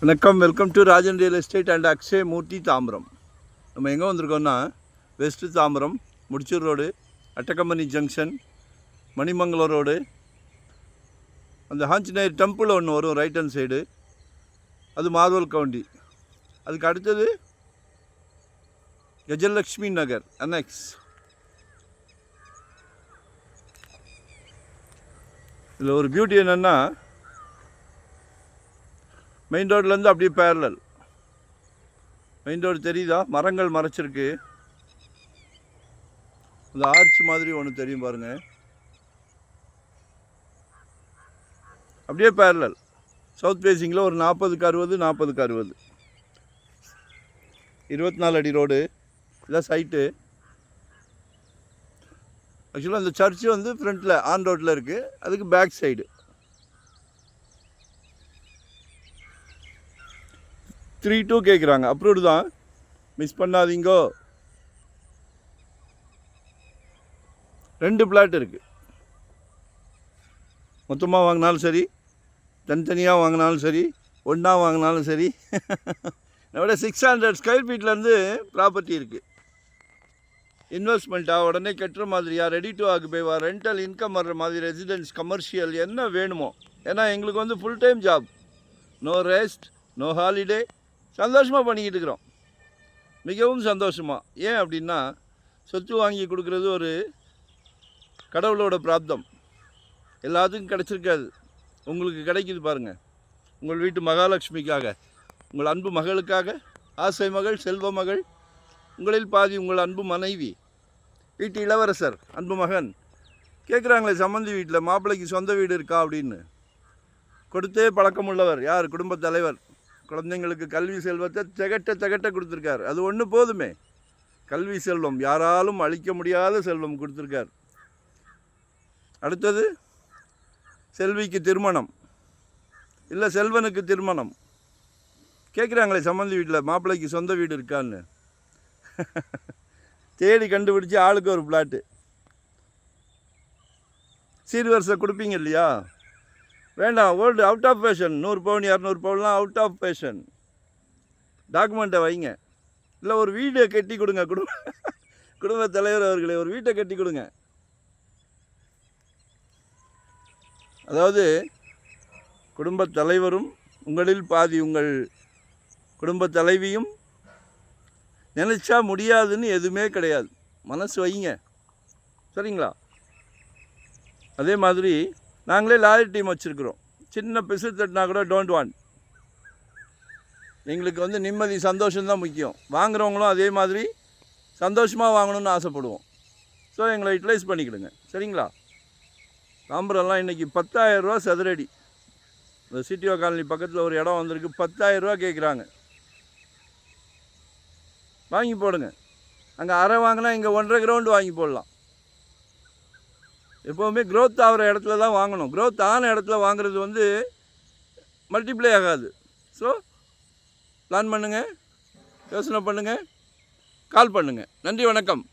வணக்கம். Welcome to Rajan real estate and Akshay Murthy Tambaram. நம்ம எங்கே வந்திருக்கோம்னா west Tambaram, Mudichur road, Attakampani junction, Manimangalam road, அந்த ஆஞ்சநேயர் டெம்பிள் ஒன்று வரும் ரைட் ஹேண்ட் சைடு, அது மார்வல் கவுண்டி. அதுக்கு அடுத்தது கஜலக்ஷ்மி நகர் அனெக்ஸ். இதில் ஒரு பியூட்டி என்னென்னா, மெயின் ரோட்லேருந்து அப்படியே பேரலல். மெயின் ரோடு தெரியுதா? மரங்கள் மறைச்சிருக்கு. அந்த ஆர்ச் மாதிரி ஒன்று தெரியும் பாருங்கள். அப்படியே பேரலல் சவுத் ஃபேஸிங்கில் ஒரு 40க்கு 60, 40க்கு 60, 24 அடி ரோடு. இதான் சைட்டு. ஆக்சுவலாக அந்த சர்ச்சு வந்து ஃப்ரண்ட்டில் ஆன் ரோட்டில் இருக்குது. அதுக்கு பேக் சைடு 3-2 கேட்குறாங்க. அப்ரூவ்டு தான், மிஸ் பண்ணாதீங்கோ. 2 பிளாட் இருக்குது. மொத்தமாக வாங்கினாலும் சரி, தனித்தனியாக வாங்கினாலும் சரி, ஒன்றா வாங்கினாலும் சரி. நம்மளோட 600 ஸ்கொயர் ஃபீட்லேருந்து ப்ராப்பர்ட்டி இருக்குது. இன்வெஸ்ட்மெண்ட்டாக உடனே கட்டுற மாதிரியா, ரெடி டு ஆக்குபைவா, ரெண்டல் இன்கம் வர்ற மாதிரி, ரெசிடென்ஸ், கமர்ஷியல் என்ன வேணுமோ. ஏன்னா எங்களுக்கு வந்து full time job, no rest, no holiday. சந்தோஷமாக பண்ணிக்கிட்டு இருக்கிறோம், மிகவும் சந்தோஷமாக. ஏன் அப்படின்னா, சொத்து வாங்கி கொடுக்குறது ஒரு கடவுளோட பிராப்தம். எல்லாத்துக்கும் கிடச்சிருக்காது, உங்களுக்கு கிடைக்கிது பாருங்கள். உங்கள் வீட்டு மகாலட்சுமிக்காக, உங்கள் அன்பு மகளுக்காக, ஆசை மகள், செல்வ மகள், உங்களில் பாதி உங்கள் அன்பு மனைவி, வீட்டு இளவரசர், அன்பு மகன். கேட்குறாங்களே சம்மந்தி வீட்டில் மாப்பிள்ளைக்கு சொந்த வீடு இருக்கா அப்படின்னு. கொடுத்தே பழக்கமுள்ளவர் யார்? குடும்பத் தலைவர். குழந்தைங்களுக்கு கல்வி செல்வத்தை திகட்ட கொடுத்துருக்கார். அது ஒன்று போதுமே. கல்வி செல்வம் யாராலும் அழிக்க முடியாத செல்வம் கொடுத்துருக்கார். அடுத்தது செல்விக்கு திருமணம், இல்லை செல்வனுக்கு திருமணம். கேட்குறாங்களே சம்மந்தி வீட்டில் மாப்பிள்ளைக்கு சொந்த வீடு இருக்கான்னு. தேடி கண்டுபிடிச்சி ஆளுக்கு ஒரு பிளாட்டு. சீர்வரிசை கொடுப்பீங்க இல்லையா? வேண்டாம், ஓல்டு, அவுட் ஆஃப் ஃபேஷன். 100 பவுன் 200 பவுன்லாம் அவுட் ஆஃப் ஃபேஷன். டாக்குமெண்ட்டை வைங்க. இல்லை ஒரு வீடை கட்டி கொடுங்க. குடும்ப தலைவர் அவர்களே, ஒரு வீட்டை கட்டி கொடுங்க. அதாவது குடும்பத் தலைவரும், உங்களில் பாதி உங்கள் குடும்ப தலைவியும் நினச்சா முடியாதுன்னு எதுவுமே கிடையாது. மனசு வைங்க, சரிங்களா? அதே மாதிரி நாங்களே லாயர் டீம் வச்சுருக்குறோம். சின்ன பிசு தட்டினா கூட டோன்ட் வாண்ட். எங்களுக்கு வந்து நிம்மதி, சந்தோஷம்தான் முக்கியம். வாங்குகிறவங்களும் அதே மாதிரி சந்தோஷமாக வாங்கணும்னு ஆசைப்படுவோம். ஸோ எங்களை யூட்டிலைஸ் பண்ணிக்கிடுங்க, சரிங்களா? தாம்பரம்லாம் இன்றைக்கி 10,000 ரூபா சதுரடி. இந்த சிடிஓ காலனி பக்கத்தில் ஒரு இடம் வந்திருக்கு, 10,000 ரூபா கேட்குறாங்க. வாங்கி போடுங்க. அங்கே அரை வாங்கினா இங்கே 1.5 கிரவுண்டு வாங்கி போடலாம். எப்போவுமே க்ரோத் ஆகிற இடத்துல தான் வாங்கணும். க்ரோத் ஆன இடத்துல வாங்குறது வந்து மல்டிப்ளை ஆகாது. ஸோ பிளான் பண்ணுங்கள், யோசனை பண்ணுங்கள், கால் பண்ணுங்கள். நன்றி, வணக்கம்.